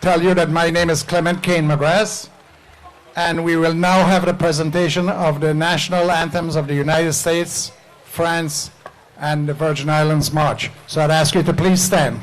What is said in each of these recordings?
tell you that my name is Clement Kane McGrath, and we will now have the presentation of the national anthems of the United States, France, and the Virgin Islands March. So I'd ask you to please stand.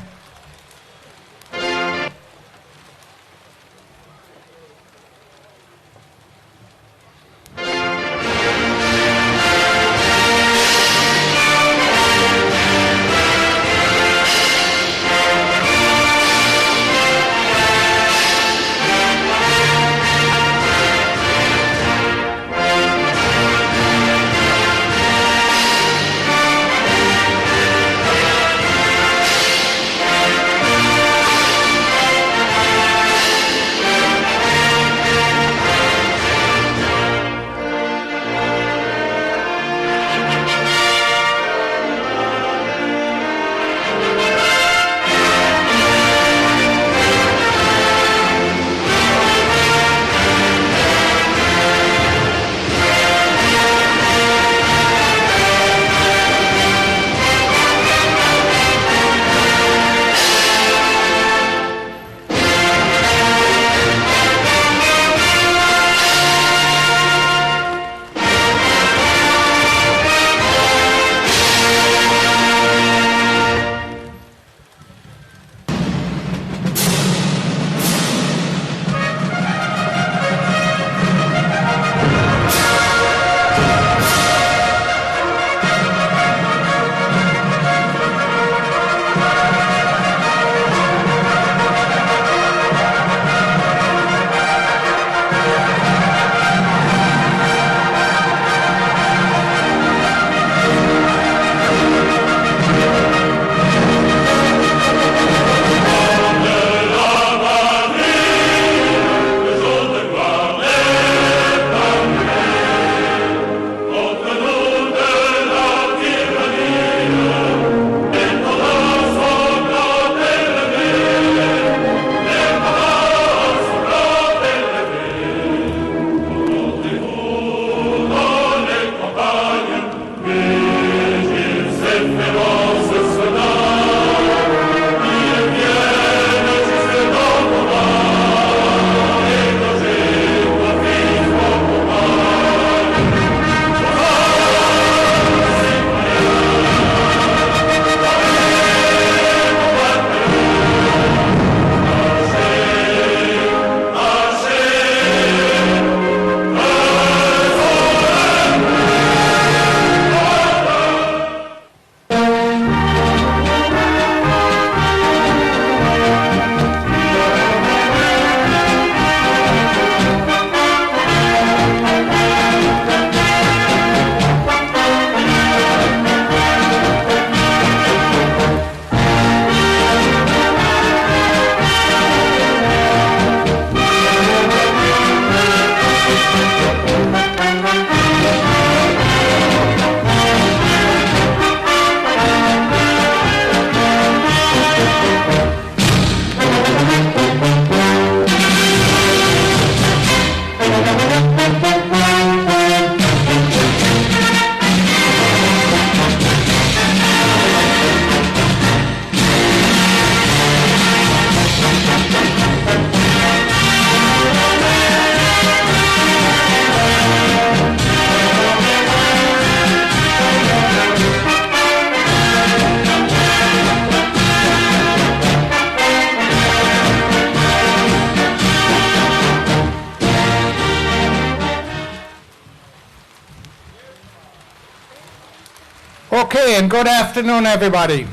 Okay, and good afternoon, everybody.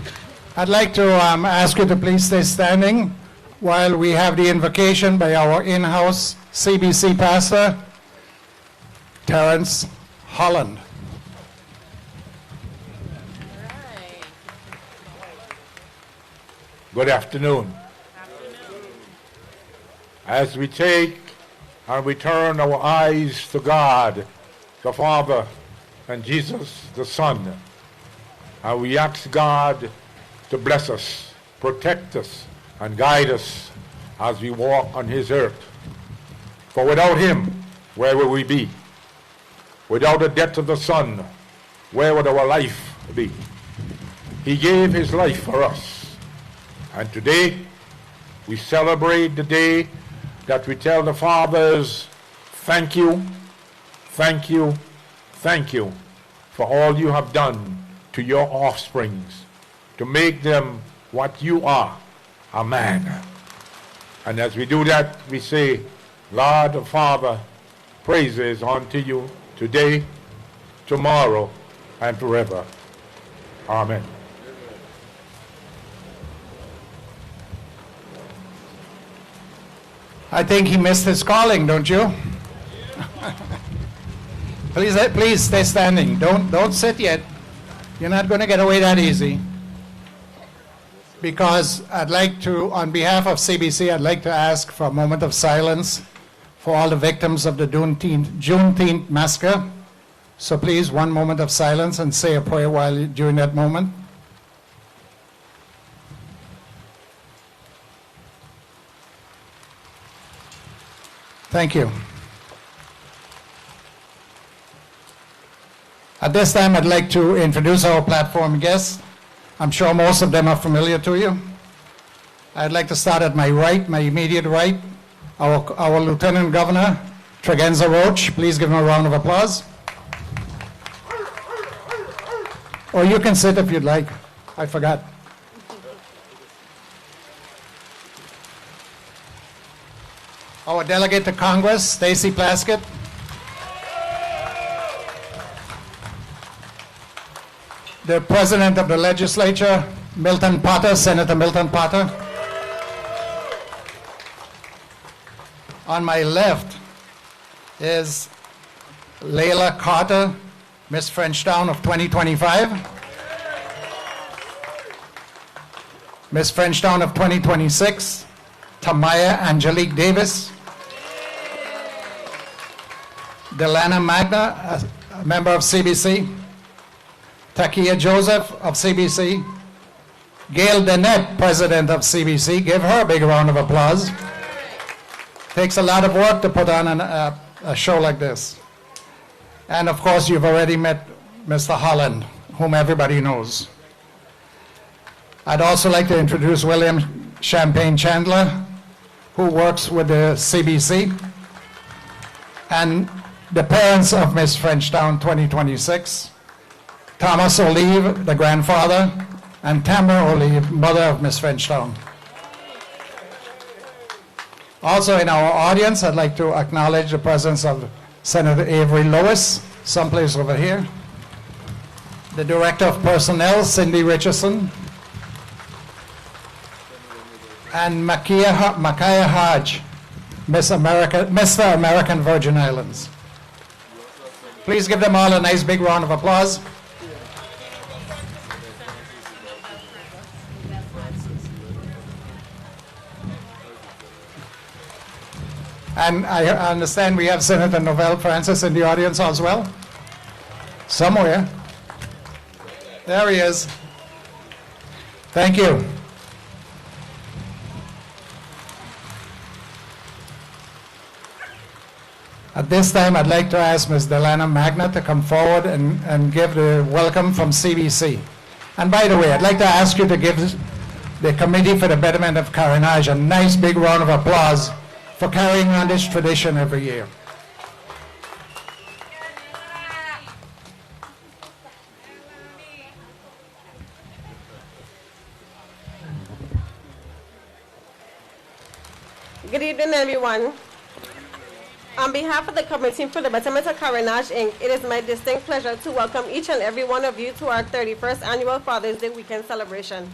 I'd like to ask you to please stay standing while we have the invocation by our in-house CBC pastor, Terrence Holland. Good afternoon. As we take and we turn our eyes to God, the Father, and Jesus, the Son, and we ask God to bless us, protect us, and guide us as we walk on his earth. For without him, where would we be? Without the death of the Son, where would our life be? He gave his life for us. And today, We celebrate the day that we tell the fathers, thank you, thank you, thank you for all you have done to your offsprings, to make them what you are, a man. And as we do that, we say, Lord the Father, praises unto you today, tomorrow, and forever. Amen. I think he missed his calling, don't you? Please stay standing. Don't sit yet. You're not going to get away that easy. Because I'd like to, on behalf of CBC, I'd like to ask for a moment of silence for all the victims of the Juneteenth massacre. So please, one moment of silence and say a prayer during that moment. Thank you. At this time, I'd like to introduce our platform guests. I'm sure most of them are familiar to you. I'd like to start at my right, my immediate right, our Lieutenant Governor, Tregenza Roach. Please give him a round of applause. Or you can sit if you'd like. I forgot. Our Delegate to Congress, Stacey Plaskett. The President of the Legislature, Milton Potter, Senator Milton Potter. On my left is Layla Carter, Miss Frenchtown of 2025. Miss Frenchtown of 2026, Tamaya Angelique Davis. Delana Magna, a member of CBC. Takia Joseph of CBC. Gail Dennett, President of CBC. Give her a big round of applause. Takes a lot of work to put on a show like this. And of course, you've already met Mr. Holland, whom everybody knows. I'd also like to introduce William Champagne Chandler, who works with the CBC, and the parents of Miss Frenchtown 2026, Thomas Olive, the grandfather, and Tamara Olive, mother of Miss Frenchtown. Also in our audience, I'd like to acknowledge the presence of Senator Avery Lewis, someplace over here. The Director of Personnel, Cindy Richardson. And Micaiah Hodge, Mr. American Virgin Islands. Please give them all a nice big round of applause. And I understand we have Senator Novell Francis in the audience as well. Somewhere. There he is. Thank you. At this time, I'd like to ask Ms. Delana Magna to come forward and give the welcome from CBC. And by the way, I'd like to ask you to give the Committee for the Betterment of Carénage a nice big round of applause for carrying on this tradition every year. Good evening, everyone. On behalf of the Committee for the Betterment of Carénage, Inc., it is my distinct pleasure to welcome each and every one of you to our 31st Annual Father's Day Weekend celebration.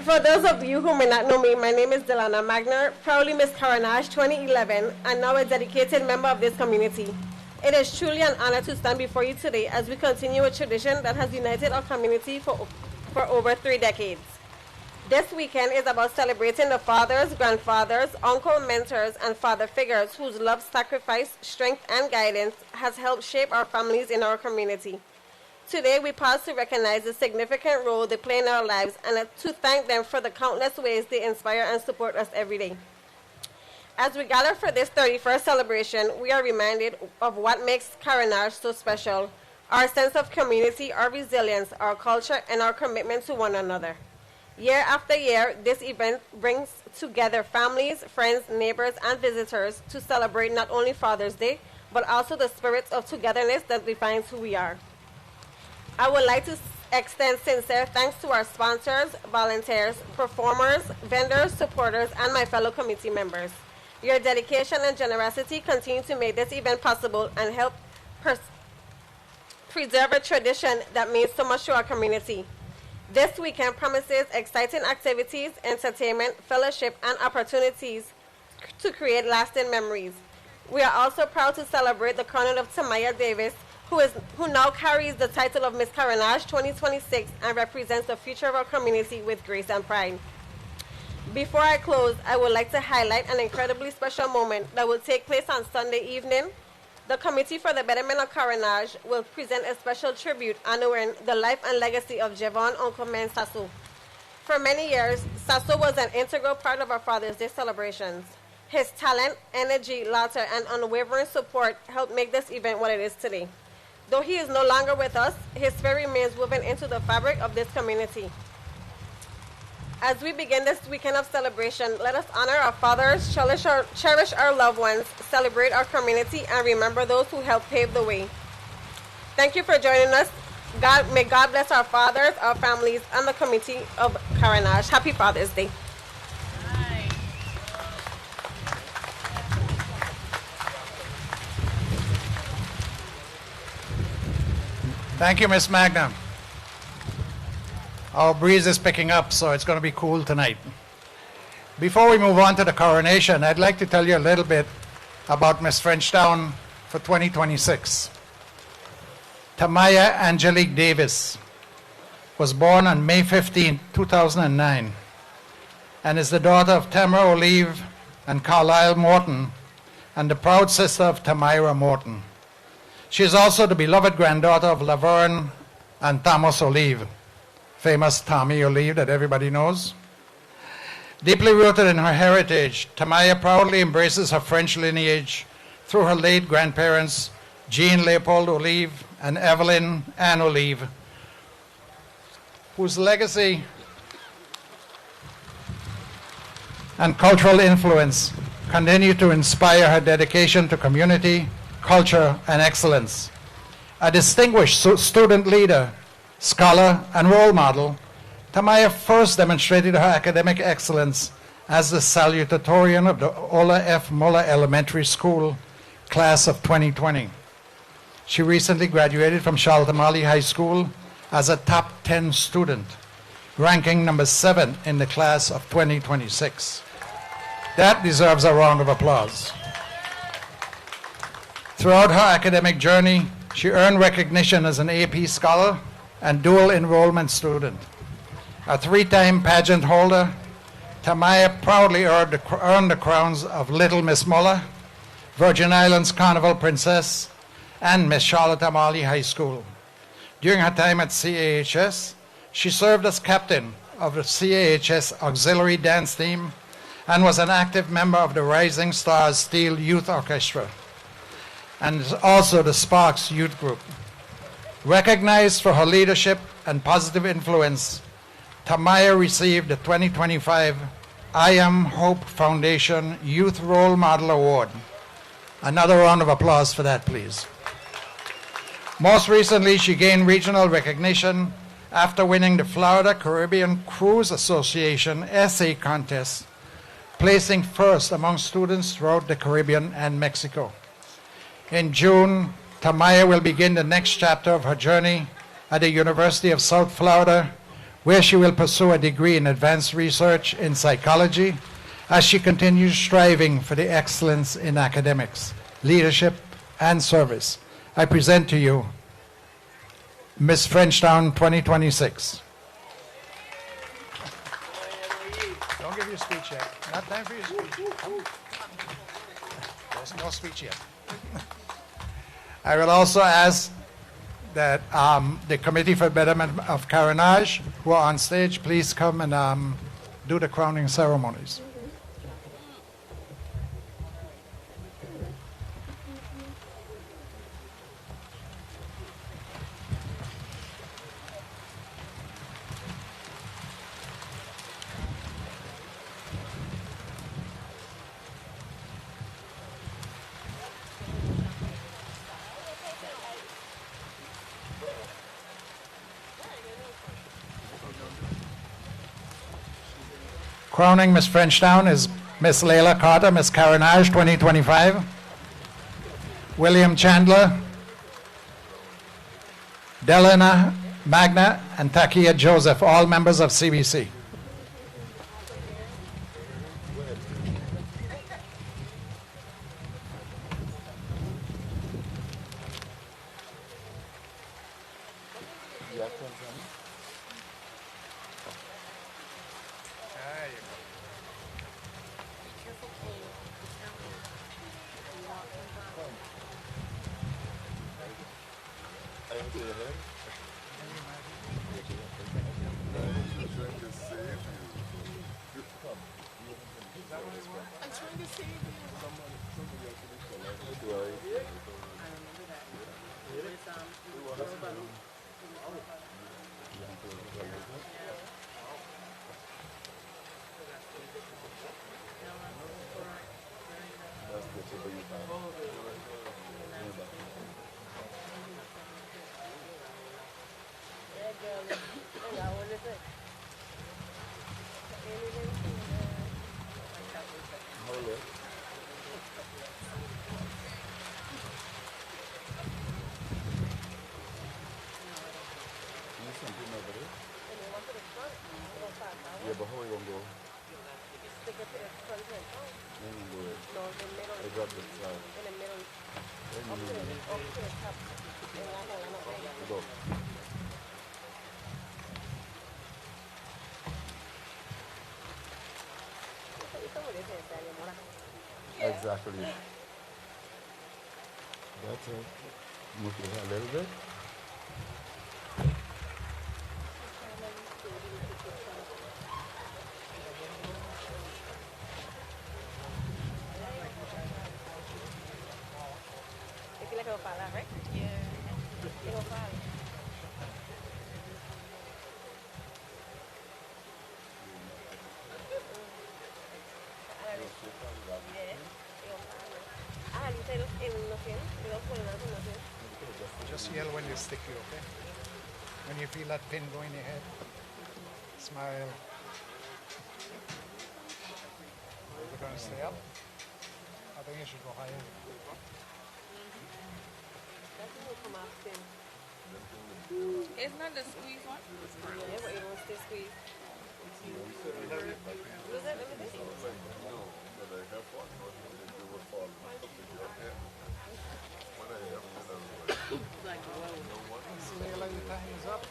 For those of you who may not know me, my name is Delana Magner, proudly Miss Carénage 2011, and now a dedicated member of this community. It is truly an honor to stand before you today as we continue a tradition that has united our community for over 3 decades. This weekend is about celebrating the fathers, grandfathers, uncle, mentors, and father figures whose love, sacrifice, strength, and guidance has helped shape our families in our community. Today, we pause to recognize the significant role they play in our lives and to thank them for the countless ways they inspire and support us every day. As we gather for this 31st celebration, we are reminded of what makes Carénage so special, our sense of community, our resilience, our culture, and our commitment to one another. Year after year, this event brings together families, friends, neighbors, and visitors to celebrate not only Father's Day, but also the spirit of togetherness that defines who we are. I would like to extend sincere thanks to our sponsors, volunteers, performers, vendors, supporters, and my fellow committee members. Your dedication and generosity continue to make this event possible and help preserve a tradition that means so much to our community. This weekend promises exciting activities, entertainment, fellowship, and opportunities to create lasting memories. We are also proud to celebrate the crowning of Tamaya Davis, who now carries the title of Miss Carenage 2026 and represents the future of our community with grace and pride. Before I close, I would like to highlight an incredibly special moment that will take place on Sunday evening. The Committee for the Betterment of Carenage will present a special tribute honoring the life and legacy of Javon Uncleman Sasso. For many years, Sasso was an integral part of our Father's Day celebrations. His talent, energy, laughter, and unwavering support helped make this event what it is today. Though he is no longer with us, his spirit remains woven into the fabric of this community. As we begin this weekend of celebration, let us honor our fathers, cherish our loved ones, celebrate our community, and remember those who helped pave the way. Thank you for joining us. May God bless our fathers, our families, and the community of Carenage. Happy Father's Day. Thank you, Miss Magna. Our breeze is picking up, so it's going to be cool tonight. Before we move on to the coronation, I'd like to tell you a little bit about Miss Frenchtown for 2026. Tamaya Angelique Davis was born on May 15, 2009, and is the daughter of Tamara Olive and Carlisle Morton, and the proud sister of Tamira Morton. She is also the beloved granddaughter of Laverne and Thomas Olive, famous Tommy Olive that everybody knows. Deeply rooted in her heritage, Tamaya proudly embraces her French lineage through her late grandparents, Jean Leopold Olive and Evelyn Anne Olive, whose legacy and cultural influence continue to inspire her dedication to community, culture, and excellence. A distinguished student leader, scholar, and role model, Tamaya first demonstrated her academic excellence as the salutatorian of the Ola F. Muller Elementary School class of 2020. She recently graduated from Shaltamali High School as a top 10 student, ranking number 7 in the class of 2026. That deserves a round of applause. Throughout her academic journey, she earned recognition as an AP scholar and dual enrollment student. A 3-time pageant holder, Tamaya proudly earned the crowns of Little Miss Muller, Virgin Islands Carnival Princess, and Miss Charlotte Amalie High School. During her time at CAHS, she served as captain of the CAHS Auxiliary Dance Team and was an active member of the Rising Stars Steel Youth Orchestra, and is also the Sparks Youth Group. Recognized for her leadership and positive influence, Tamaya received the 2025 I Am Hope Foundation Youth Role Model Award. Another round of applause for that, please. Most recently, she gained regional recognition after winning the Florida Caribbean Cruise Association essay contest, placing first among students throughout the Caribbean and Mexico. In June, Tamaya will begin the next chapter of her journey at the University of South Florida, where she will pursue a degree in advanced research in psychology as she continues striving for the excellence in academics, leadership, and service. I present to you Miss Frenchtown 2026. Don't give your speech yet. Not time for your speech. There's no speech yet. I will also ask that the Committee for Betterment of Carenage, who are on stage, please come and do the crowning ceremonies. Crowning Miss Frenchtown is Miss Layla Carter, Miss Carenage 2025. William Chandler, Delena Magna, and Takia Joseph, all members of CBC. Exactly. That's it. Move your hair a little bit. Just yell when you stick you, okay? When you feel that pin go in your head, smile. We're going to stay up. I think you should go higher. It's not the squeeze one. Yeah, but it wants to squeeze. Layla, your time is up.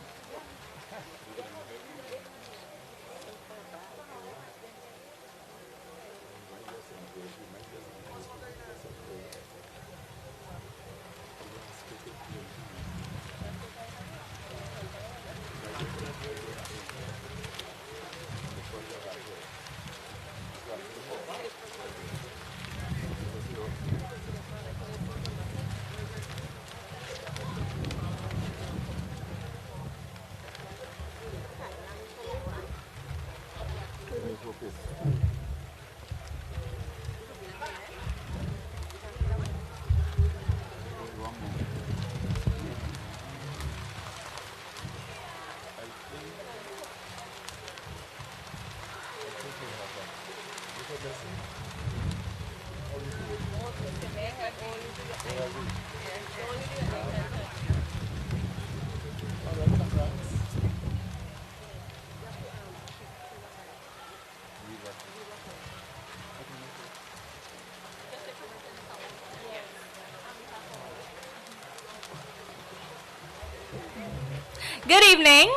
Good evening.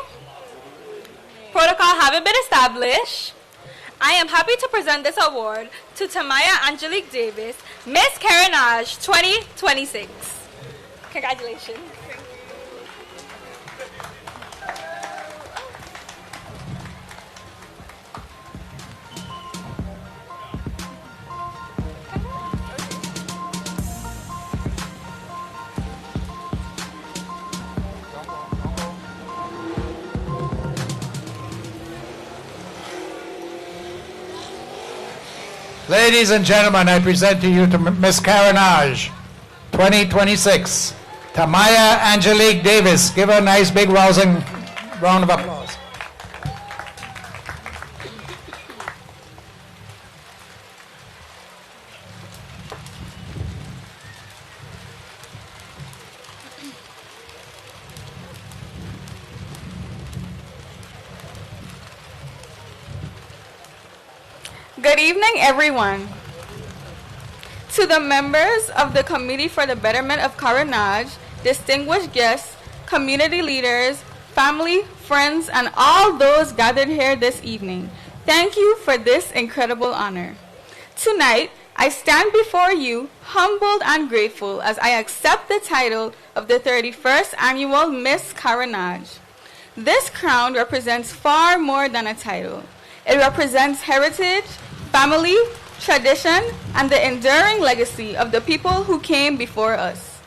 Protocol having been established, I am happy to present this award to Tamaya Angelique Davis, Miss Carenage 2026. Congratulations. Ladies and gentlemen, I present to you to Miss Carenage 2026, Tamaya Angelique Davis. Give her a nice big rousing round of applause. Good evening, everyone. To the members of the Committee for the Betterment of Carenage, distinguished guests, community leaders, family, friends, and all those gathered here this evening, thank you for this incredible honor. Tonight, I stand before you humbled and grateful as I accept the title of the 31st Annual Miss Carenage. This crown represents far more than a title. It represents heritage, family, tradition, and the enduring legacy of the people who came before us.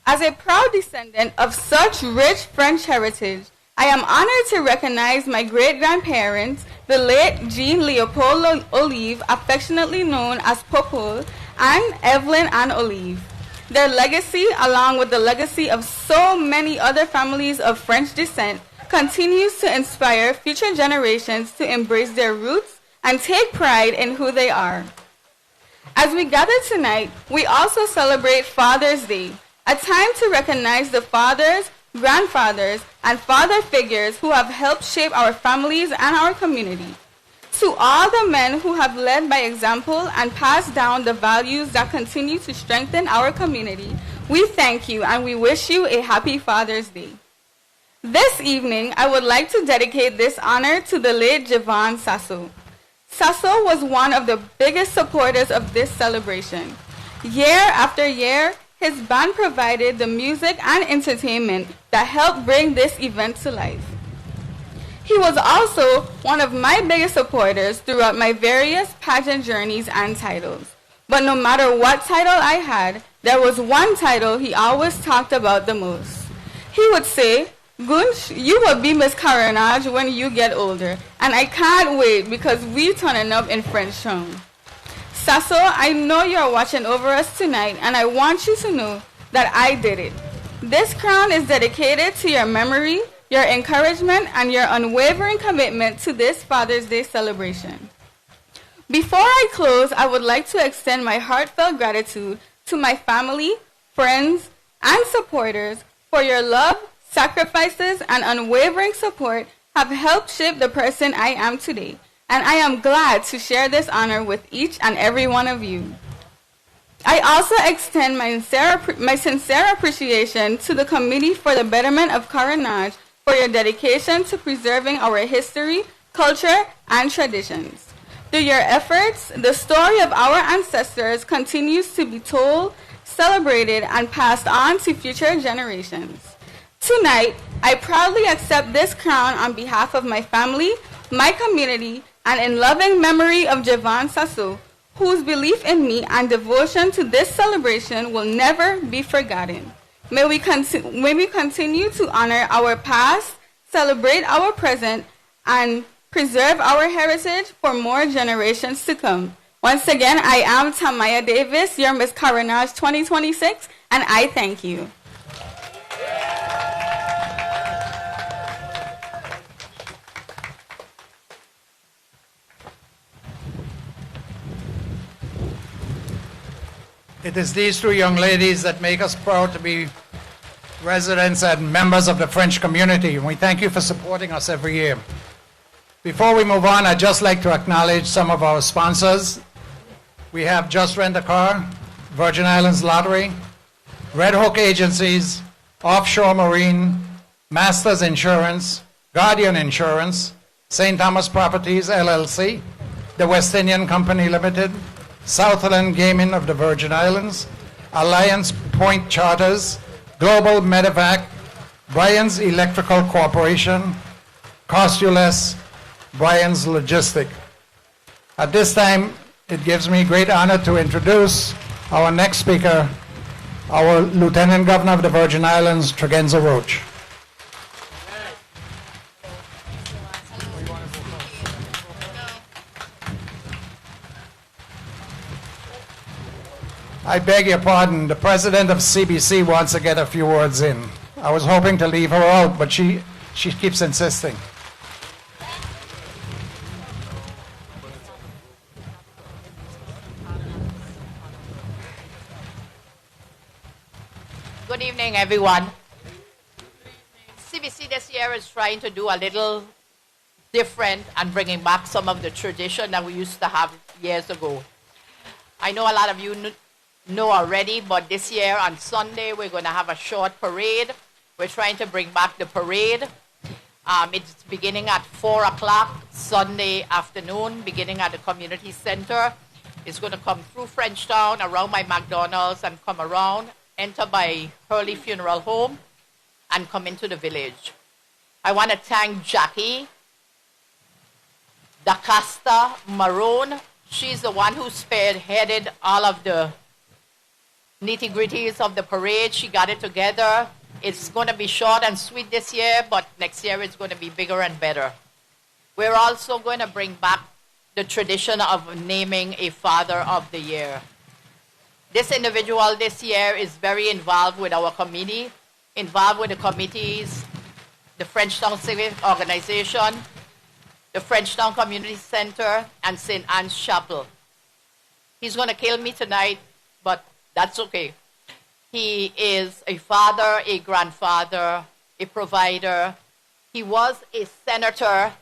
As a proud descendant of such rich French heritage, I am honored to recognize my great-grandparents, the late Jean Leopold Olive, affectionately known as Popol, and Evelyn Ann Olive. Their legacy, along with the legacy of so many other families of French descent, continues to inspire future generations to embrace their roots and take pride in who they are. As we gather tonight, we also celebrate Father's Day, a time to recognize the fathers, grandfathers, and father figures who have helped shape our families and our community. To all the men who have led by example and passed down the values that continue to strengthen our community, we thank you and we wish you a happy Father's Day. This evening, I would like to dedicate this honor to the late Javon Sasso. Sasso was one of the biggest supporters of this celebration. Year after year, his band provided the music and entertainment that helped bring this event to life. He was also one of my biggest supporters throughout my various pageant journeys and titles. But no matter what title I had, there was one title he always talked about the most. He would say, "Gunch, you will be Miss Carenage when you get older, and I can't wait because we turning up in French town." Sasso, I know you are watching over us tonight, and I want you to know that I did it. This crown is dedicated to your memory, your encouragement, and your unwavering commitment to this Father's Day celebration. Before I close, I would like to extend my heartfelt gratitude to my family, friends, and supporters for your love, sacrifices, and unwavering support have helped shape the person I am today, and I am glad to share this honor with each and every one of you. I also extend my sincere appreciation to the Committee for the Betterment of Carenage for your dedication to preserving our history, culture, and traditions. Through your efforts, the story of our ancestors continues to be told, celebrated, and passed on to future generations. Tonight, I proudly accept this crown on behalf of my family, my community, and in loving memory of Javon Sasso, whose belief in me and devotion to this celebration will never be forgotten. May we continue to honor our past, celebrate our present, and preserve our heritage for more generations to come. Once again, I am Tamaya Davis, your Miss Carenage 2026, and I thank you. It is these two young ladies that make us proud to be residents and members of the French community, and we thank you for supporting us every year. Before we move on, I'd just like to acknowledge some of our sponsors. We have Just Rent a Car, Virgin Islands Lottery, Red Hook Agencies, Offshore Marine, Masters Insurance, Guardian Insurance, St. Thomas Properties LLC, the West Indian Company Limited, Southland Gaming of the Virgin Islands, Alliance Point Charters, Global Medevac, Brian's Electrical Corporation, Costules, Brian's Logistic. At this time, it gives me great honor to introduce our next speaker, our Lieutenant Governor of the Virgin Islands, Tregenza Roach. I beg your pardon, the president of CBC wants to get a few words in. I was hoping to leave her out, but she keeps insisting. Good evening, everyone. CBC this year is trying to do a little different and bringing back some of the tradition that we used to have years ago. I know a lot of you know already, but this year on Sunday, we're going to have a short parade. We're trying to bring back the parade. It's beginning at 4 o'clock Sunday afternoon, beginning at the community center. It's going to come through Frenchtown, around my McDonald's, and come around, enter by Hurley Funeral Home, and come into the village. I want to thank Jackie DaCosta Marone. She's the one who spearheaded all of the nitty-gritties of the parade. She got it together. It's going to be short and sweet this year, but next year it's going to be bigger and better. We're also going to bring back the tradition of naming a Father of the Year. This individual this year is very involved with our committee, involved with the committees, the Frenchtown Civic Organization, the Frenchtown Community Center, and St. Anne's Chapel. He's going to kill me tonight, but that's okay. He is a father, a grandfather, a provider. He was a senator.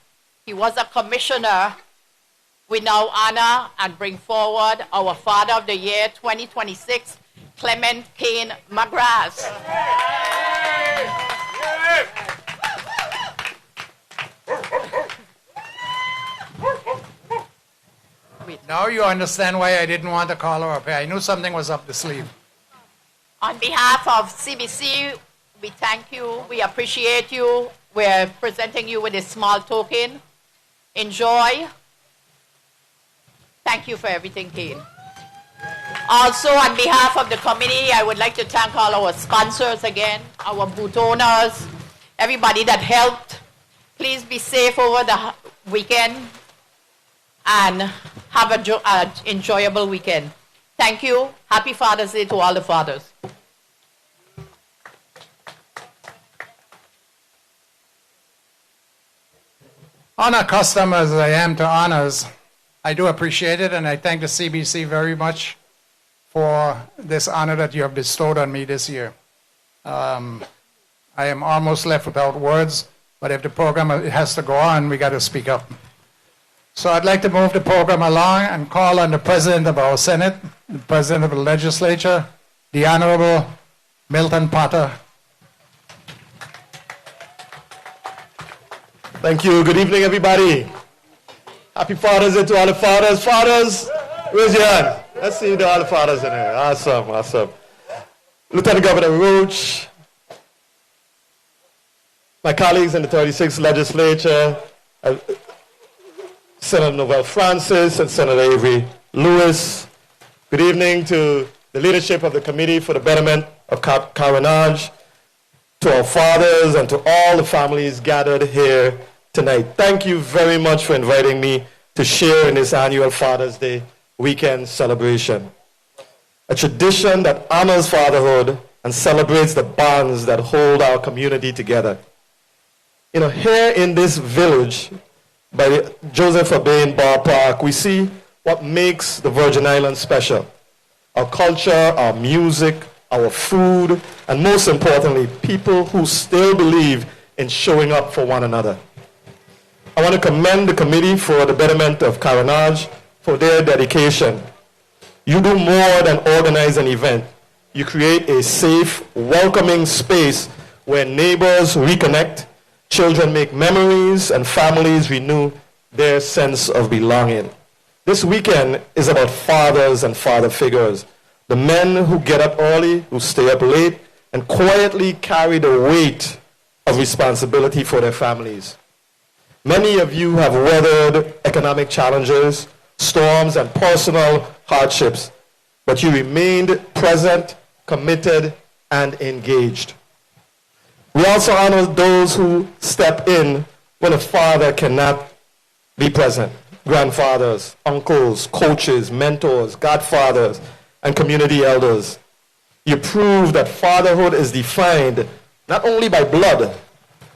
He was a commissioner. We now honor and bring forward our Father of the Year 2026, Clement Kane McGrath. Now you understand why I didn't want to call her up here. I knew something was up the sleeve. On behalf of CBC, we thank you. We appreciate you. We're presenting you with a small token. Enjoy. Thank you for everything, Kane. Also, on behalf of the committee, I would like to thank all our sponsors again, our booth owners, everybody that helped. Please be safe over the weekend and have an enjoyable weekend. Thank you. Happy Father's Day to all the fathers. Unaccustomed as I am to honors, I do appreciate it, and I thank the CBC very much for this honor that you have bestowed on me this year. I am almost left without words, but if the program has to go on, we got to speak up. So I'd like to move the program along and call on the President of our Senate, the President of the Legislature, the Honorable Milton Potter. Thank you. Good evening, everybody. Happy Father's Day to all the fathers. Fathers, raise your hand. Let's see all the fathers in here. Awesome, awesome. Lieutenant Governor Roach, my colleagues in the 36th Legislature, Senator Novell Francis and Senator Avery Lewis. Good evening to the leadership of the Committee for the Betterment of Carenage, to our fathers and to all the families gathered here tonight. Thank you very much for inviting me to share in this annual Father's Day weekend celebration. A tradition that honors fatherhood and celebrates the bonds that hold our community together. You know, here in this village, by the Joseph Urbane Ballpark, we see what makes the Virgin Islands special. Our culture, our music, our food, and most importantly, people who still believe in showing up for one another. I want to commend the Committee for the Betterment of Carenage for their dedication. You do more than organize an event. You create a safe, welcoming space where neighbors reconnect, children make memories, and families renew their sense of belonging. This weekend is about fathers and father figures, the men who get up early, who stay up late, and quietly carry the weight of responsibility for their families. Many of you have weathered economic challenges, storms, and personal hardships, but you remained present, committed, and engaged. We also honor those who step in when a father cannot be present. Grandfathers, uncles, coaches, mentors, godfathers, and community elders. You prove that fatherhood is defined not only by blood,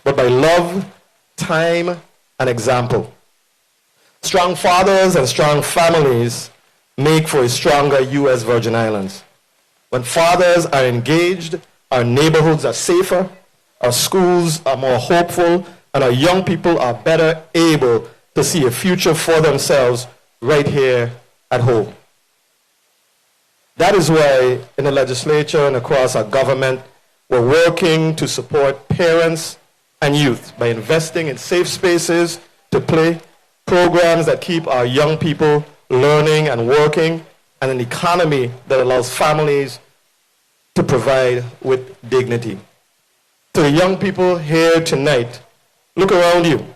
but by love, time, and example. Strong fathers and strong families make for a stronger U.S. Virgin Islands. When fathers are engaged, our neighborhoods are safer, our schools are more hopeful, and our young people are better able to see a future for themselves right here at home. That is why in the legislature and across our government, we're working to support parents and youth by investing in safe spaces to play, programs that keep our young people learning and working, and an economy that allows families to provide with dignity. To the young people here tonight, look around you.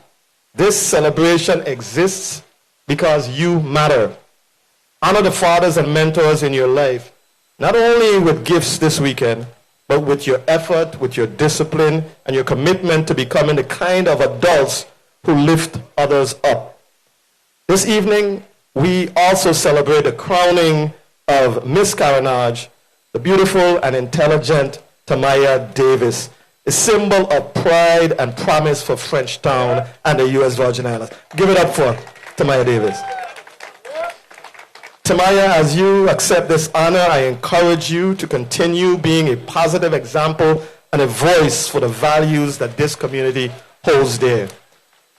This celebration exists because you matter. Honor the fathers and mentors in your life, not only with gifts this weekend, but with your effort, with your discipline, and your commitment to becoming the kind of adults who lift others up. This evening, we also celebrate the crowning of Miss Carenage, the beautiful and intelligent Tamaya Davis, a symbol of pride and promise for Frenchtown and the U.S. Virgin Islands. Give it up for Tamaya Davis. Tamaya, as you accept this honor, I encourage you to continue being a positive example and a voice for the values that this community holds dear.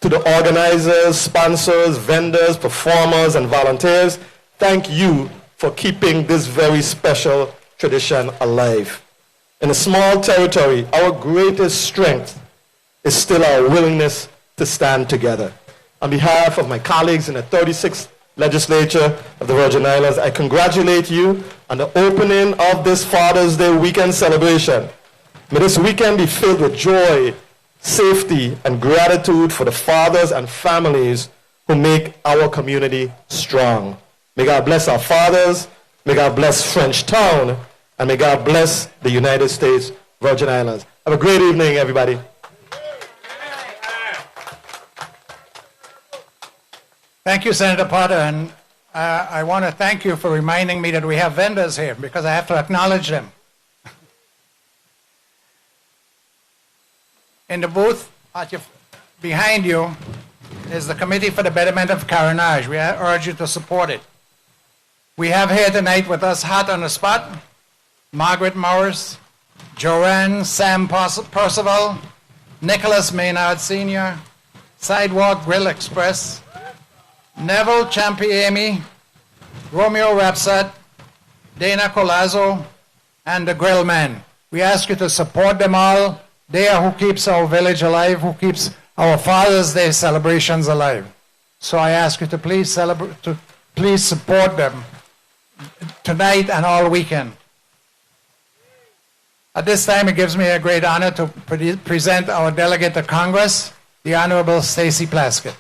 To the organizers, sponsors, vendors, performers, and volunteers, thank you for keeping this very special tradition alive. In a small territory, our greatest strength is still our willingness to stand together. On behalf of my colleagues in the 36th Legislature of the Virgin Islands, I congratulate you on the opening of this Father's Day weekend celebration. May this weekend be filled with joy, safety, and gratitude for the fathers and families who make our community strong. May God bless our fathers, may God bless Frenchtown, and may God bless the United States Virgin Islands. Have a great evening, everybody. Thank you, Senator Potter, and I want to thank you for reminding me that we have vendors here, because I have to acknowledge them. In the booth behind you is the Committee for the Betterment of Carenage. We urge you to support it. We have here tonight with us, hot on the spot, Margaret Morris, Joanne Sam Percival, Nicholas Maynard Sr., Sidewalk Grill Express, Neville Champiemi, Romeo Rapsat, Dana Colazzo, and the Grill Men. We ask you to support them all. They are who keeps our village alive, who keeps our Father's Day celebrations alive. So I ask you to please support them tonight and all weekend. At this time, it gives me a great honor to present our delegate to Congress, the Honorable Stacey Plaskett.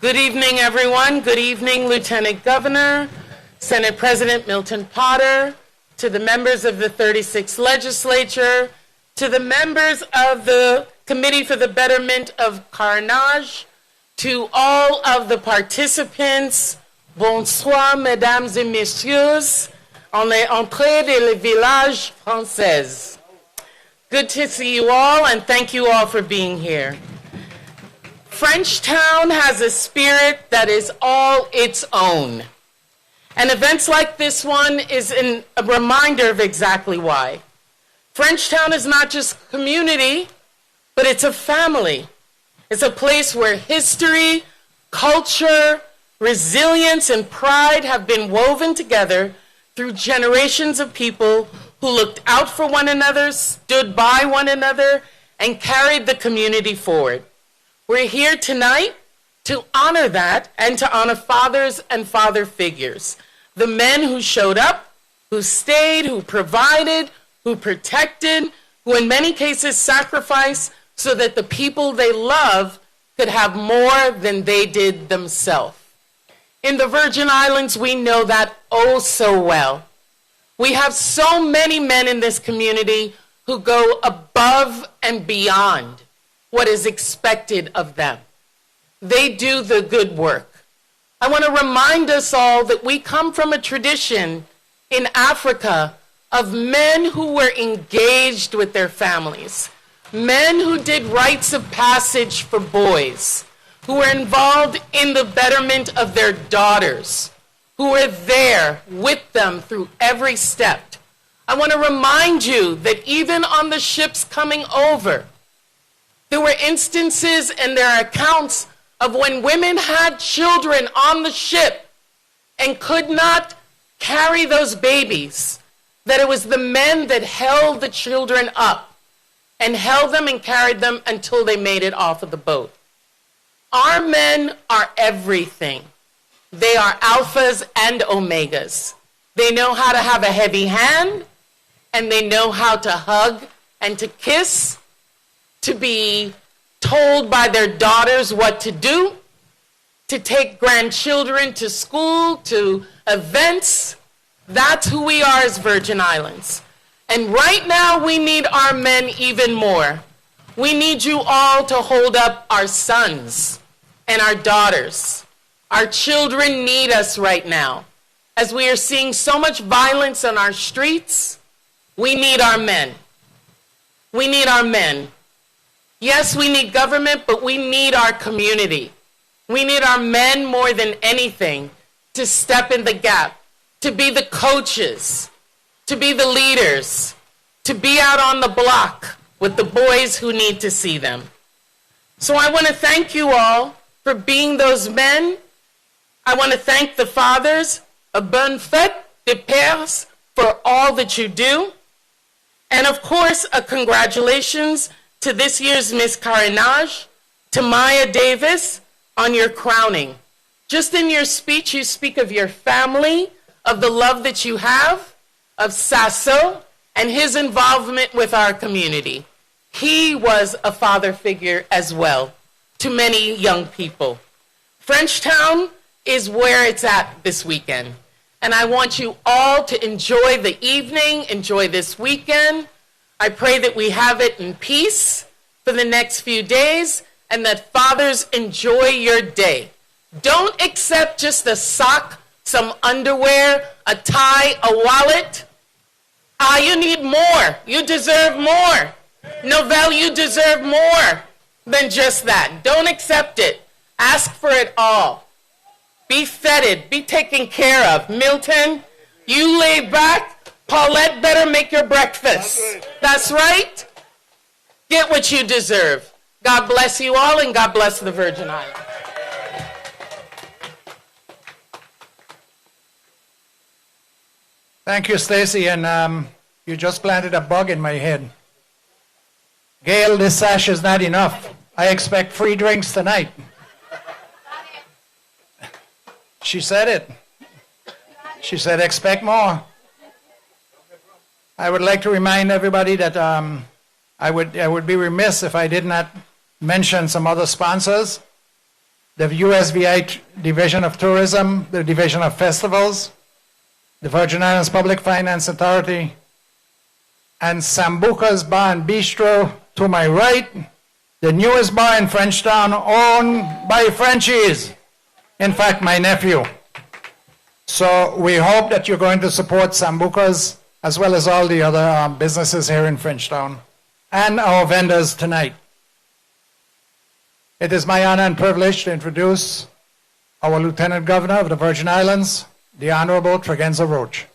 Good evening, everyone. Good evening, Lieutenant Governor, Senate President Milton Potter, to the members of the 36th Legislature, to the members of the Committee for the Betterment of Carenage, to all of the participants, bonsoir, mesdames et messieurs, on est entrée des villages françaises. Good to see you all, and thank you all for being here. Frenchtown has a spirit that is all its own. And events like this one is a reminder of exactly why. Frenchtown is not just a community, but it's a family. It's a place where history, culture, resilience, and pride have been woven together through generations of people who looked out for one another, stood by one another, and carried the community forward. We're here tonight to honor that and to honor fathers and father figures. The men who showed up, who stayed, who provided, who protected, who in many cases sacrificed so that the people they love could have more than they did themselves. In the Virgin Islands, we know that oh so well. We have so many men in this community who go above and beyond what is expected of them. They do the good work. I want to remind us all that we come from a tradition in Africa of men who were engaged with their families, men who did rites of passage for boys, who were involved in the betterment of their daughters, who were there with them through every step, I want to remind you that even on the ships coming over, there were instances and there are accounts of when women had children on the ship and could not carry those babies, that it was the men that held the children up and held them and carried them until they made it off of the boat. Our men are everything. They are alphas and omegas. They know how to have a heavy hand, and they know how to hug and to kiss, to be told by their daughters what to do, to take grandchildren to school, to events. That's who we are as Virgin Islands. And right now we need our men even more. We need you all to hold up our sons and our daughters. Our children need us right now. As we are seeing so much violence on our streets, we need our men. We need our men. Yes, we need government, but we need our community. We need our men more than anything to step in the gap, to be the coaches, to be the leaders, to be out on the block with the boys who need to see them. So I want to thank you all for being those men. I want to thank the fathers, a bonne fête des pères, for all that you do. And of course, a congratulations to this year's Miss Carenage, to Maya Davis, on your crowning. Just in your speech, you speak of your family, of the love that you have, of Sasso, and his involvement with our community. He was a father figure as well to many young people. Frenchtown is where it's at this weekend. And I want you all to enjoy the evening, enjoy this weekend. I pray that we have it in peace for the next few days, and that fathers enjoy your day. Don't accept just a sock, some underwear, a tie, a wallet. You need more. You deserve more. Novelle, you deserve more than just that. Don't accept it. Ask for it all. Be feted. Be taken care of. Milton, you lay back. Paulette better make your breakfast. That's right. Get what you deserve. God bless you all, and God bless the Virgin Islands. Thank you, Stacy, and you just planted a bug in my head. Gail, this sash is not enough. I expect free drinks tonight. She said it. She said, expect more. I would like to remind everybody that I would be remiss if I did not mention some other sponsors. The USVI Division of Tourism, the Division of Festivals, the Virgin Islands Public Finance Authority, and Sambuca's Bar and Bistro to my right, the newest bar in Frenchtown, owned by Frenchies. In fact, my nephew. So we hope that you're going to support Sambuca's as well as all the other businesses here in Frenchtown and our vendors tonight. It is my honor and privilege to introduce our Lieutenant Governor of the Virgin Islands, the Honorable Tregenza Roach.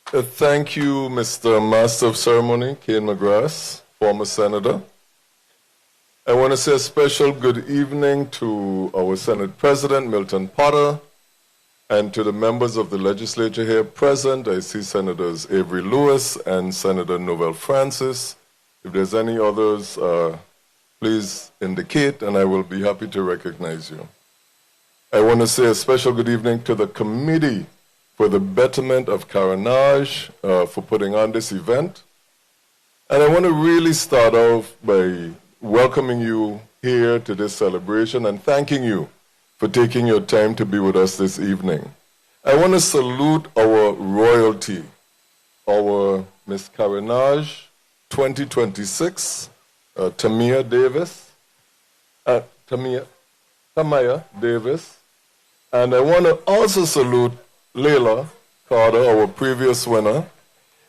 Thank you, Mr. Master of Ceremony, Kane McGrath, former Senator. I want to say a special good evening to our Senate President, Milton Potter, and to the members of the legislature here present. I see Senators Avery Lewis and Senator Novelle Francis. If there's any others, please indicate, and I will be happy to recognize you. I want to say a special good evening to the Committee for the Betterment of Carenage for putting on this event. And I want to really start off by welcoming you here to this celebration and thanking you for taking your time to be with us this evening. I want to salute our royalty, our Miss Carenage 2026, Tamaya Davis, Tamaya Davis, and I want to also salute Layla Carter, our previous winner,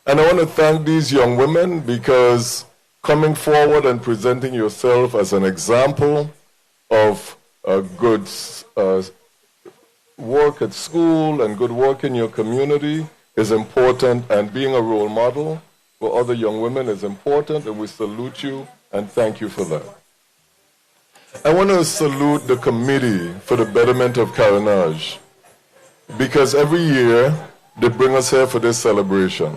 and I want to thank these young women because coming forward and presenting yourself as an example of good work at school and good work in your community is important, and being a role model for other young women is important, and we salute you and thank you for that. I want to salute the Committee for the Betterment of Carenage, because every year they bring us here for this celebration.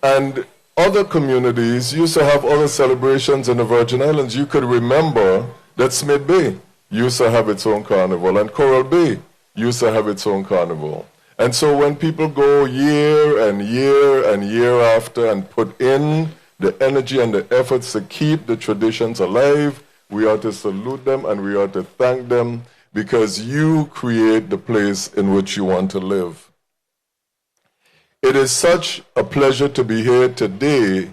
And other communities used to have other celebrations in the Virgin Islands. You could remember that Smith Bay used to have its own carnival, and Coral Bay used to have its own carnival. And so when people go year and year and year after and put in the energy and the efforts to keep the traditions alive, we ought to salute them and we ought to thank them, because you create the place in which you want to live. It is such a pleasure to be here today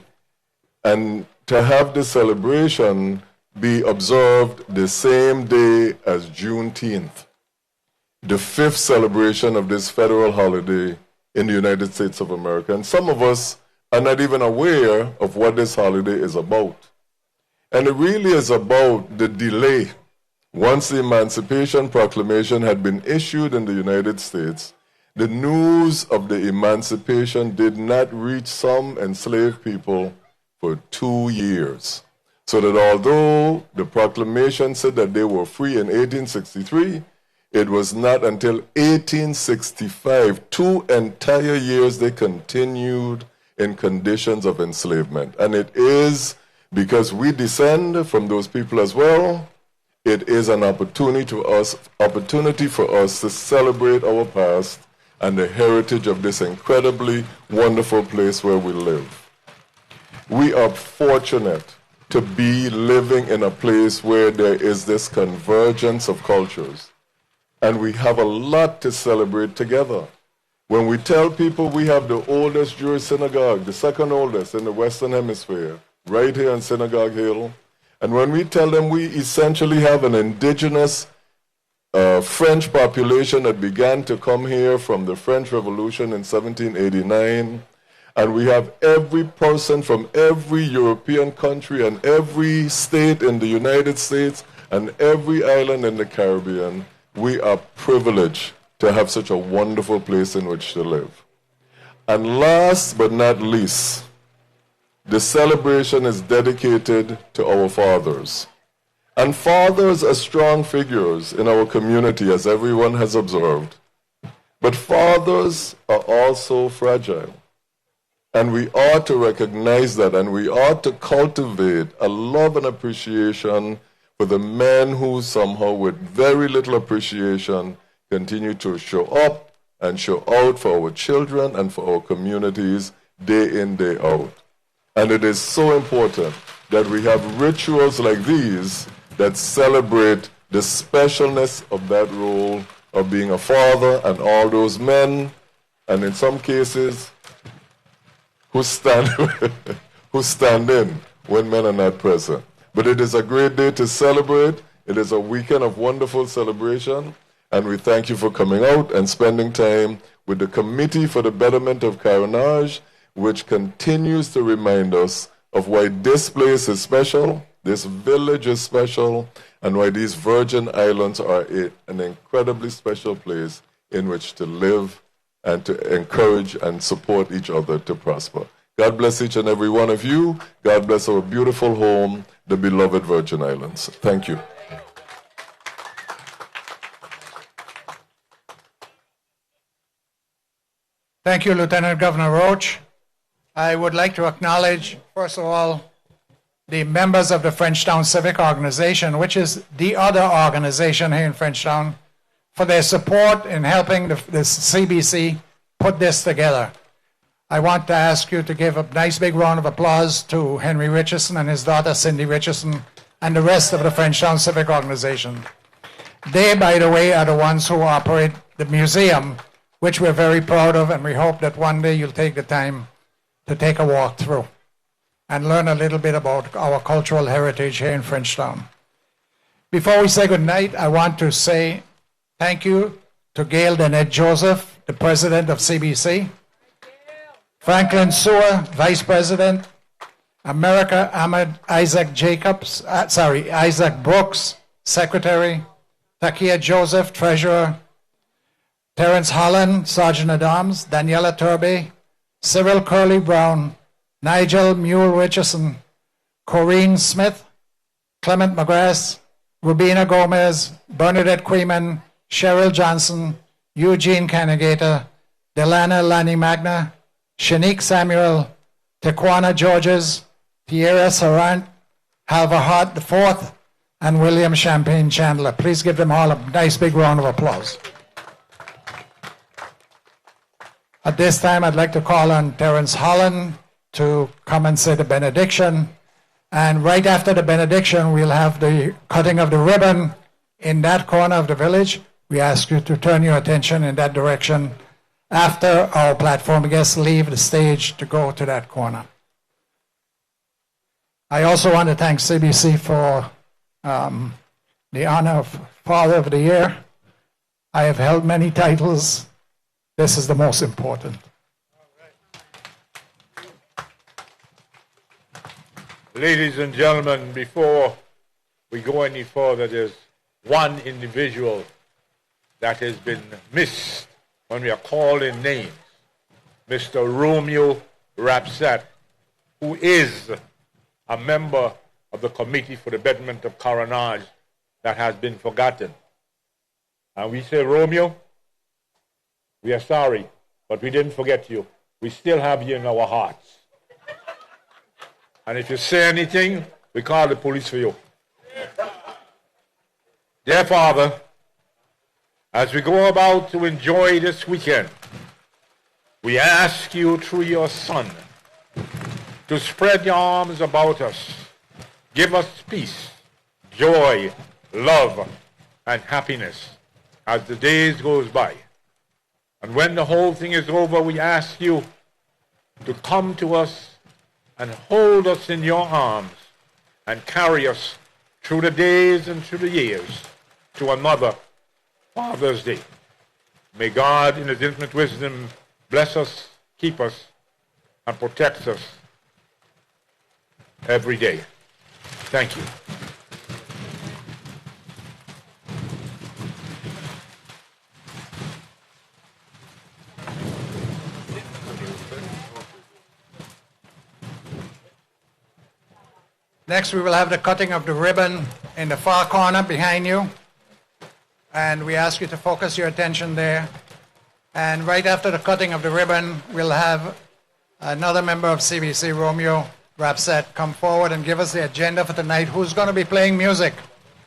and to have this celebration be observed the same day as Juneteenth, the 5th celebration of this federal holiday in the United States of America. And some of us are not even aware of what this holiday is about. And it really is about the delay. Once the Emancipation Proclamation had been issued in the United States, the news of the emancipation did not reach some enslaved people for 2 years. So that although the proclamation said that they were free in 1863, it was not until 1865, 2 entire years, they continued in conditions of enslavement. And it is because we descend from those people as well, it is an opportunity for us to celebrate our past and the heritage of this incredibly wonderful place where we live. We are fortunate to be living in a place where there is this convergence of cultures, and we have a lot to celebrate together. When we tell people we have the oldest Jewish synagogue, the second oldest in the Western Hemisphere, right here on Synagogue Hill, and when we tell them we essentially have an indigenous French population that began to come here from the French Revolution in 1789, and we have every person from every European country and every state in the United States and every island in the Caribbean, we are privileged to have such a wonderful place in which to live. And last but not least, the celebration is dedicated to our fathers. And fathers are strong figures in our community, as everyone has observed. But fathers are also fragile. And we ought to recognize that, and we ought to cultivate a love and appreciation for the men who somehow, with very little appreciation, continue to show up and show out for our children and for our communities day in, day out. And it is so important that we have rituals like these that celebrate the specialness of that role of being a father, and all those men, and in some cases, who stand in when men are not present. But it is a great day to celebrate. It is a weekend of wonderful celebration, and we thank you for coming out and spending time with the Committee for the Betterment of Carenage, which continues to remind us of why this place is special, this village is special, and why these Virgin Islands are an incredibly special place in which to live and to encourage and support each other to prosper. God bless each and every one of you. God bless our beautiful home, the beloved Virgin Islands. Thank you. Thank you, Lieutenant Governor Roach. I would like to acknowledge, first of all, the members of the Frenchtown Civic Organization, which is the other organization here in Frenchtown, for their support in helping the CBC put this together. I want to ask you to give a nice big round of applause to Henry Richardson and his daughter Cindy Richardson and the rest of the Frenchtown Civic Organization. They, by the way, are the ones who operate the museum, which we're very proud of, and we hope that one day you'll take the time to take a walk through and learn a little bit about our cultural heritage here in Frenchtown. Before we say goodnight, I want to say thank you to Gail Danette Joseph, the president of CBC, Franklin Sewer, vice president, America Ahmed Isaac Isaac Brooks, secretary, Takia Joseph, treasurer, Terence Holland, Sergeant at Arms, Daniela Turbe, Cyril Curley Brown, Nigel Mule Richardson, Corrine Smith, Clement McGrath, Rubina Gomez, Bernadette Queeman, Cheryl Johnson, Eugene Canagator, Delana Lani Magna, Shanique Samuel, Tequana Georges, Tierra Sarant, Halva Hart IV, and William Champagne Chandler. Please give them all a nice big round of applause. At this time, I'd like to call on Terence Holland to come and say the benediction. And right after the benediction, we'll have the cutting of the ribbon in that corner of the village. We ask you to turn your attention in that direction after our platform guests leave the stage to go to that corner. I also want to thank CBC for the honor of Father of the Year. I have held many titles. This is the most important. Ladies and gentlemen, before we go any further, there's one individual that has been missed when we are calling names. Mr. Romeo Rapsat, who is a member of the Committee for the Betterment of Coronage that has been forgotten. And we say, Romeo, we are sorry, but we didn't forget you. We still have you in our hearts. And if you say anything, we call the police for you. Dear Father, as we go about to enjoy this weekend, we ask you through your Son to spread your arms about us. Give us peace, joy, love, and happiness as the days goes by. And when the whole thing is over, we ask you to come to us and hold us in your arms and carry us through the days and through the years to another Father's Day. May God, in his infinite wisdom, bless us, keep us, and protect us every day. Thank you. Next, we will have the cutting of the ribbon in the far corner behind you. And we ask you to focus your attention there. And right after the cutting of the ribbon, we'll have another member of CBC, Romeo Rapsat, come forward and give us the agenda for tonight. Who's going to be playing music?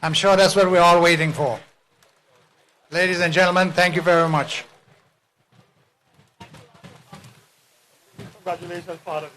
I'm sure that's what we're all waiting for. Ladies and gentlemen, thank you very much. Congratulations, Father.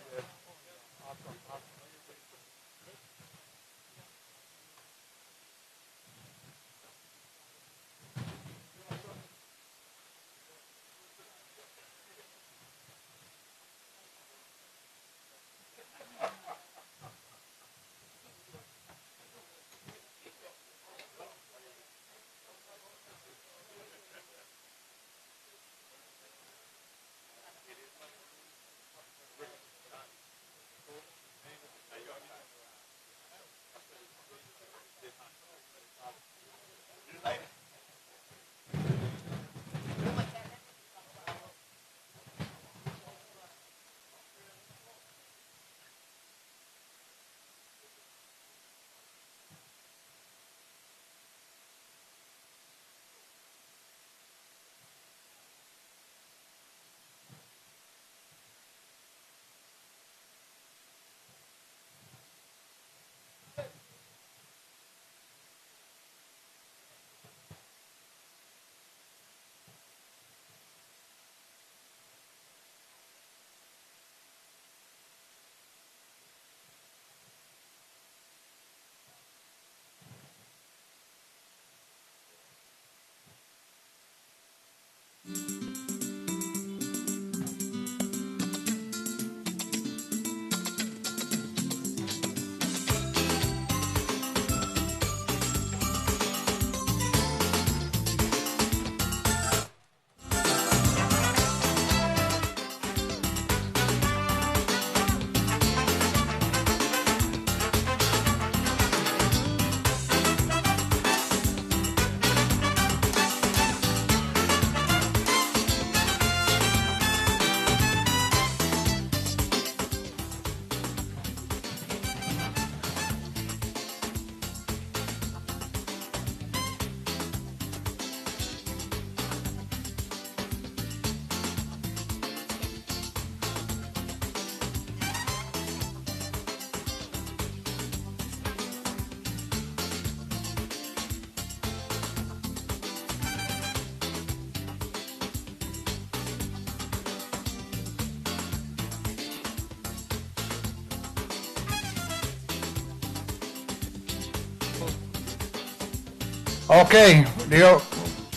Okay, the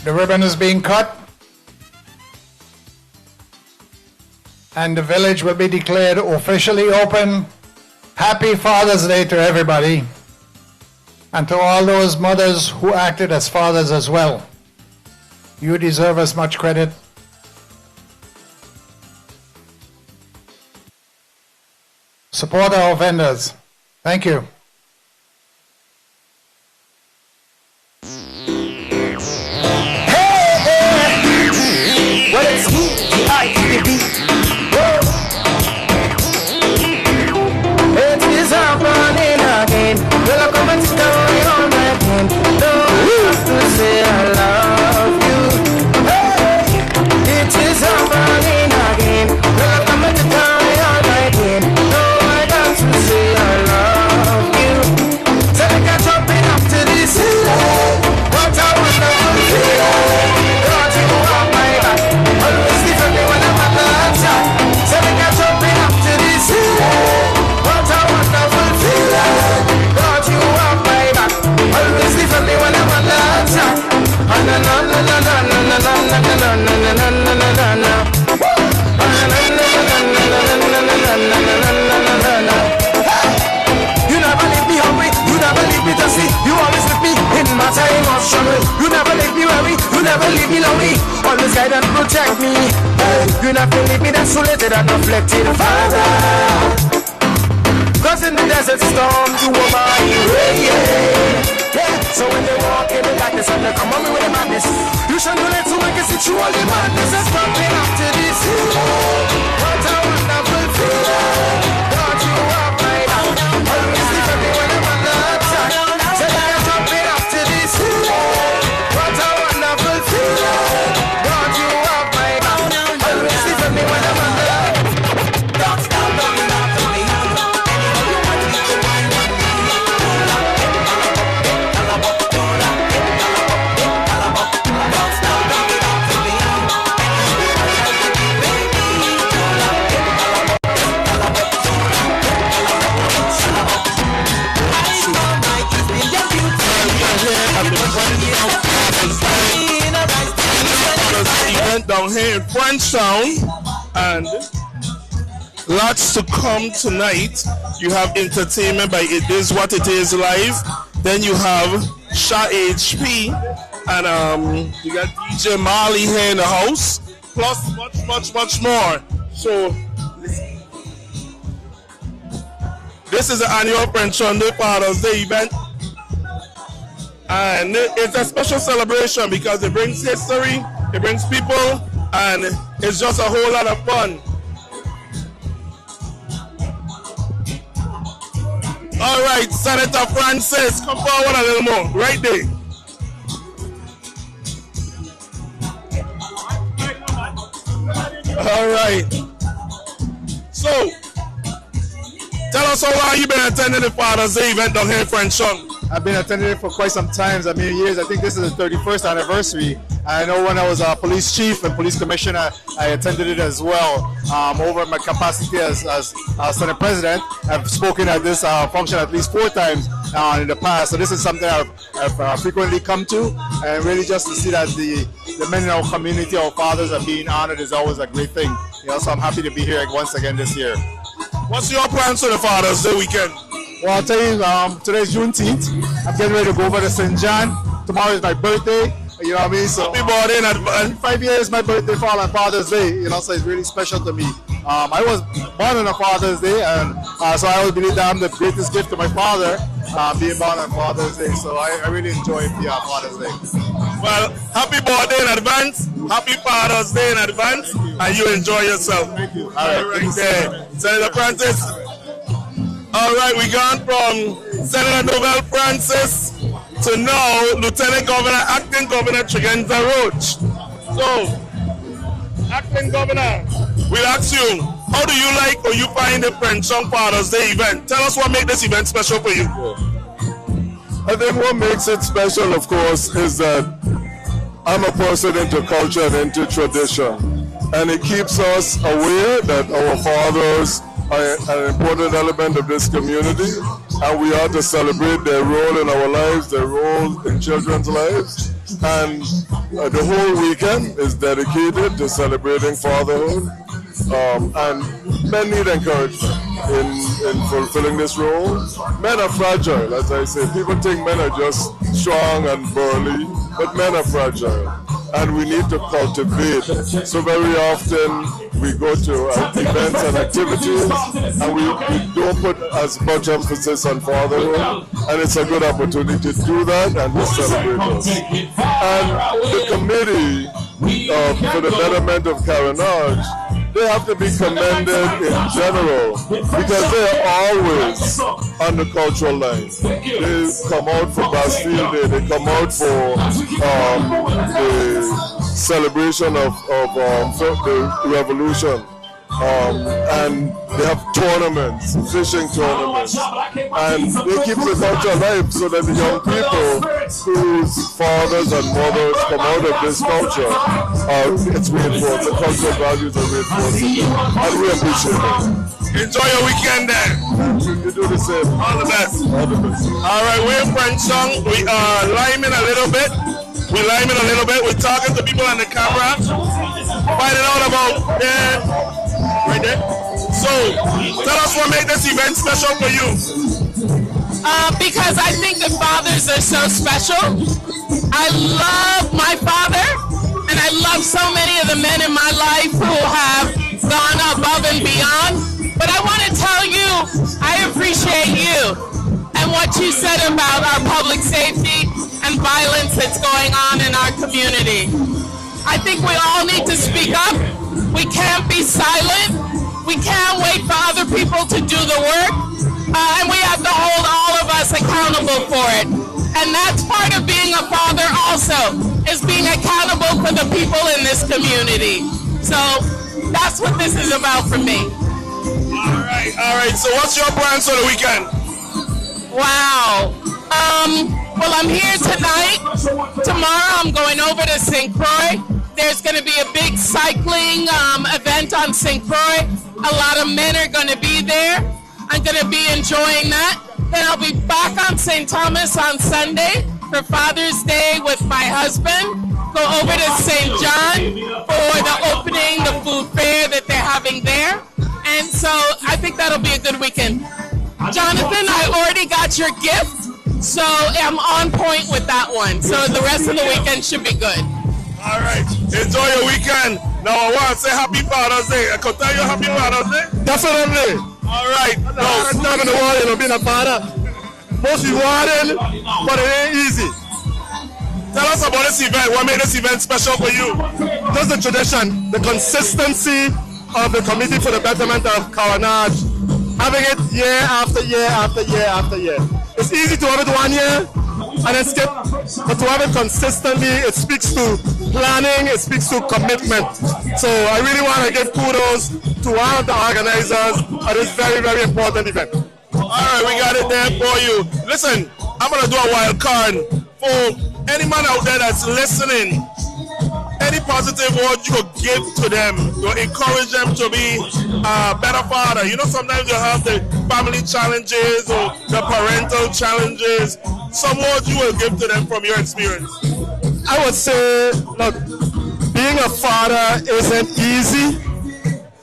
ribbon is being cut. And the village will be declared officially open. Happy Father's Day to everybody. And to all those mothers who acted as fathers as well. You deserve as much credit. Support our vendors. Thank you. Always guide and protect me. You never leave me, that's so little and afflicted, Father. Cause in the desert storm, you were my rain. So when they walk in the darkness and they come on me with the madness, you shall know that to make a situation madness is coming after this. What a wonderful feeling. God, you are my love. Always leave me when I'm on the attack. Say that I'm jumping after this. What a wonderful feeling. God, you are my love. Always leave me when I'm on the attack. Don't stop looking after me. Event down here in Frenchtown, and lots to come tonight. You have entertainment by It Is What It Is Live. Then you have Sha HP, and you got DJ Marley here in the house, plus much more. So this is the annual Frenchtown Day Father's Day event. And it's a special celebration because it brings history, it brings people, and it's just a whole lot of fun. All right, Senator Francis, come forward a little more, right there. All right. So, tell us how long you've been attending the Father's Day event down here in Frenchtown. I've been attending it for quite some time, years. I think this is the 31st anniversary. I know when I was a police chief and police commissioner, I attended it as well. Over my capacity as Senate President, I've spoken at this function at least 4 times in the past. So this is something I've frequently come to, and really just to see that the men in our community, our fathers, are being honored is always a great thing. So I'm happy to be here once again this year. What's your plans for the Father's Day weekend? Well, I'll tell you, today's Juneteenth. I'm getting ready to go over to St. John. Tomorrow is my birthday. You know what I mean? So happy birthday in advance. 5 years my birthday fall on Father's Day. So it's really special to me. I was born on a Father's Day, and so I always believe that I'm the greatest gift to my father, being born on Father's Day. So I really enjoy the Father's Day. Well, happy birthday in advance. Happy Father's Day in advance, and you enjoy yourself. Thank you. All right there. Senator Francis. All right, we gone from Senator Novel Francis to now Lieutenant Governor, Acting Governor Trigenza Roach. So, Acting Governor, we'll ask you, how do you like or you find the Frenchtown Father's Day event? Tell us what makes this event special for you. I think what makes it special, of course, is that I'm a person into culture and into tradition. And it keeps us aware that our fathers are an important element of this community. and we are to celebrate their role in our lives, their role in children's lives. And the whole weekend is dedicated to celebrating fatherhood. And men need encouragement in fulfilling this role. Men are fragile, as I say. People think men are just strong and burly, but men are fragile. And we need to cultivate. So very often we go to events and activities and we don't put as much emphasis on fatherhood. And it's a good opportunity to do that and to celebrate us. And the committee for the betterment of Carenage, they have to be commended in general because they are always on the cultural line. They come out for Bastille Day, they come out for the celebration of the revolution. And they have tournaments, fishing tournaments, and they keep the culture alive so that the young people whose fathers and mothers come out of this culture, it's reinforced, the cultural values are reinforced, and we appreciate it. Enjoy your weekend then. You do the same. All the best. All the best. All right, we're in Frenchtown. We are liming a little bit. We're talking to people on the camera, finding out about right there. So, tell us what made this event special for you. Because I think the fathers are so special. I love my father, and I love so many of the men in my life who have gone above and beyond. But I want to tell you, I appreciate you and what you said about our public safety and violence that's going on in our community. I think we all need to speak up. We can't be silent. We can't wait for other people to do the work. And we have to hold all of us accountable for it. And that's part of being a father also, is being accountable for the people in this community. So that's what this is about for me. All right. So what's your plans for the weekend? Wow. Well, I'm here tonight. Tomorrow I'm going over to St. Croix. There's going to be a big cycling event on St. Croix. A lot of men are going to be there. I'm going to be enjoying that. Then I'll be back on St. Thomas on Sunday for Father's Day with my husband. Go over to St. John for the opening, the food fair that they're having there. And so I think that'll be a good weekend. Jonathan, I already got your gift, so I'm on point with that one. So the rest of the weekend should be good. All right. Enjoy your weekend. Now I want to say Happy Father's Day. I could tell you Happy Father's Day. Definitely. All right. The hardest time in the world, being a father. Most rewarding, but it ain't easy. Tell us about this event. What made this event special for you? Just the tradition, the consistency of the Committee for the Betterment of Carenage, having it year after year after year after year. It's easy to have it 1 year and then skip, but to have it consistently, it speaks to planning, it speaks to commitment. So I really want to give kudos to all of the organizers of this very, very important event. All right, we got it there for you. Listen, I'm going to do a wild card for any man out there that's listening. Any positive word you could give to them to encourage them to be a better father. You know, sometimes you have the family challenges or the parental challenges. Some words you will give to them from your experience. I would say, look, being a father isn't easy,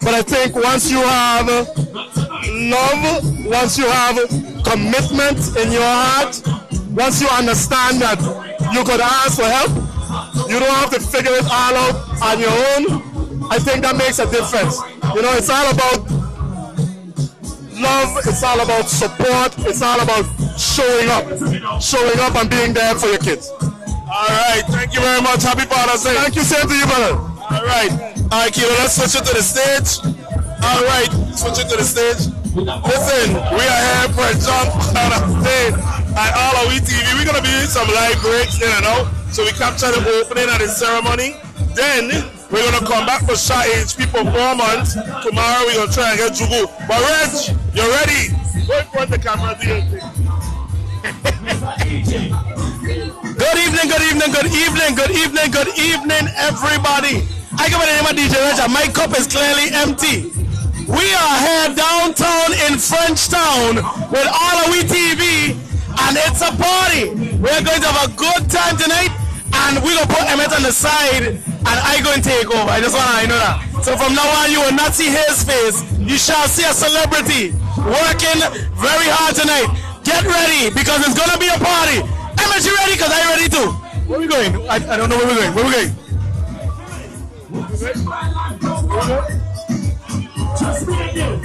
but I think once you have love, once you have commitment in your heart, once you understand that you could ask for help, you don't have to figure it all out on your own, I think that makes a difference. You know, it's all about love, it's all about support, it's all about showing up and being there for your kids. All right, thank you very much. Happy Father's Day. Thank you, same to you, brother. All right, Kilo, let's switch it to the stage. All right, switch it to the stage. Listen, we are here for John Father's Day at All of We TV. We're going to be doing some live breaks in and out. So we capture the opening and the ceremony. Then we're going to come back for Shah HP performance. Tomorrow we're going to try and get Jugu. But Reg, you're ready. Go in front of the camera. Do your thing. Good evening, good evening, good evening, good evening, good evening, everybody. I go by the name of DJ Reg. My cup is clearly empty. We are here downtown in Frenchtown with all of we TV, and it's a party. We're going to have a good time tonight, and we're going to put Emmett on the side, and I going to take over. I just want to know that. So from now on, you will not see his face. You shall see a celebrity working very hard tonight. Get ready, because it's going to be a party. Emmett, you ready? Because I'm ready too. Where are we going? I don't know where we're going. Where are we going? Just me and you.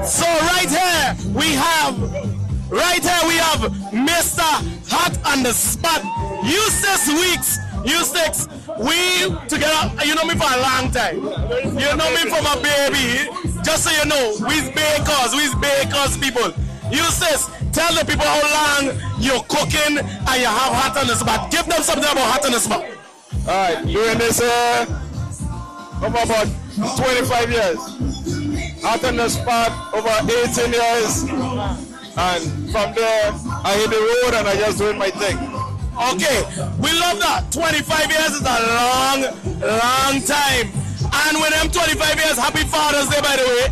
So right here we have Mr. Hot on the Spot. Eustace Weeks. Eustace, we together, you know me for a long time. You know me from a baby. Just so you know, we's bakers people. Eustace, tell the people how long you're cooking and you have Hot on the Spot. Give them something about Hot on the Spot. Alright, doing this about 25 years. Hot on the Spot over 18 years, and from there I hit the road and I just doing my thing. Okay, we love that. 25 years is a long time. And with them 25 years, happy Father's Day, by the way.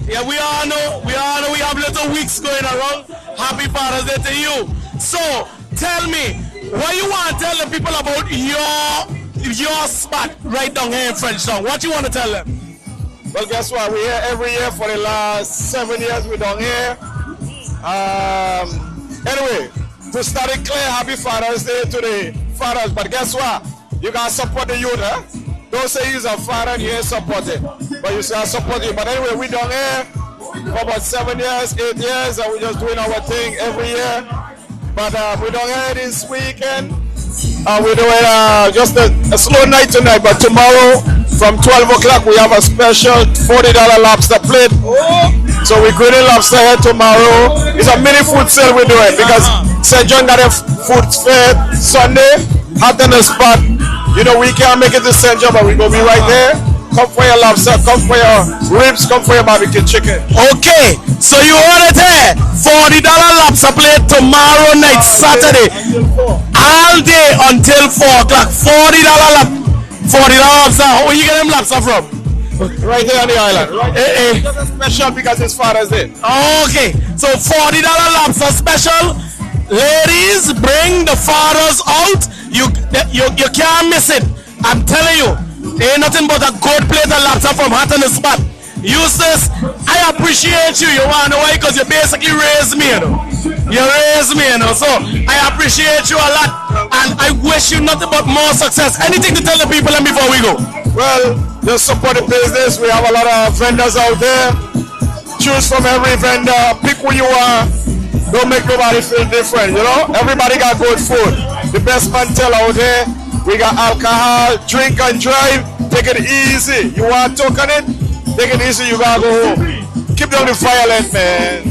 Yeah, we all know we have little weeks going around. Happy Father's Day to you. So tell me, what you want to tell the people about your spot right down here in Frenchtown? What you want to tell them? Well, guess what? We're here every year for the last 7 years. We're down here. Anyway, to start it clear, happy Father's Day to the fathers. But guess what? You gotta support the youth, huh? Don't say he's a father and you ain't supported. But you say I support you. But anyway, we down here for about 7 years, 8 years, and we're just doing our thing every year. But we're down here this weekend. We're doing just a slow night tonight, but tomorrow from 12 o'clock we have a special $40 lobster plate. So we're grilling lobster here tomorrow. It's a mini food sale we're doing because St. John got a food fair Sunday, Hot on the Spot. You know, we can't make it to St. John, but we're going to be right there. Come for your lobster, come for your ribs, come for your barbecue chicken. Okay, so you heard it here. $40 lobster plate tomorrow night, Saturday. All day until 4 o'clock. $40 lobster. Where you get them lobster from? Right here on the island. Right It's special because it's Father's Day. Okay, so $40 lobster special. Ladies, bring the fathers out. You can't miss it. I'm telling you. Ain't nothing but a good plate of lobster from Hot on the Spot. Eustace, I appreciate you. You want to know why? Because you basically raised me, you know. You raised me, you know. So I appreciate you a lot. And I wish you nothing but more success. Anything to tell the people before we go? Well, just support the business. We have a lot of vendors out there. Choose from every vendor. Pick who you are. Don't make nobody feel different, you know. Everybody got good food. The best mantel out there. We got alcohol, drink and drive. Take it easy. You want to talk on it? Take it easy, you gotta go home. Keep down the violence, man.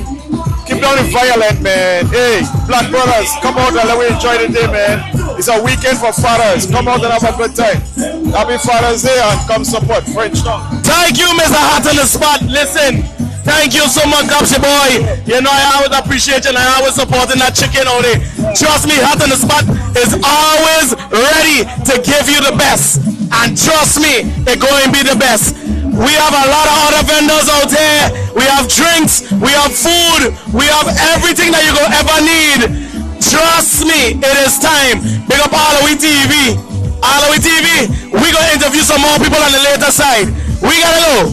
Keep down the violence, man. Hey, black brothers, come out and let me enjoy the day, man. It's a weekend for fathers. Come out and have a good time. Happy Father's Day and come support Frenchtown. Thank you, Mr. Hot on the Spot. Listen, thank you so much, Gapsy boy. You know, I always appreciate you and I always supporting that chicken all day. Trust me, Hot on the Spot is always ready to give you the best. And trust me, it's going to be the best. We have a lot of other vendors out there. We have drinks, we have food, we have everything that you're going to ever need. Trust me, it is time. Big up Alawi TV. Alawi TV, we're going to interview some more people on the later side. We got to go.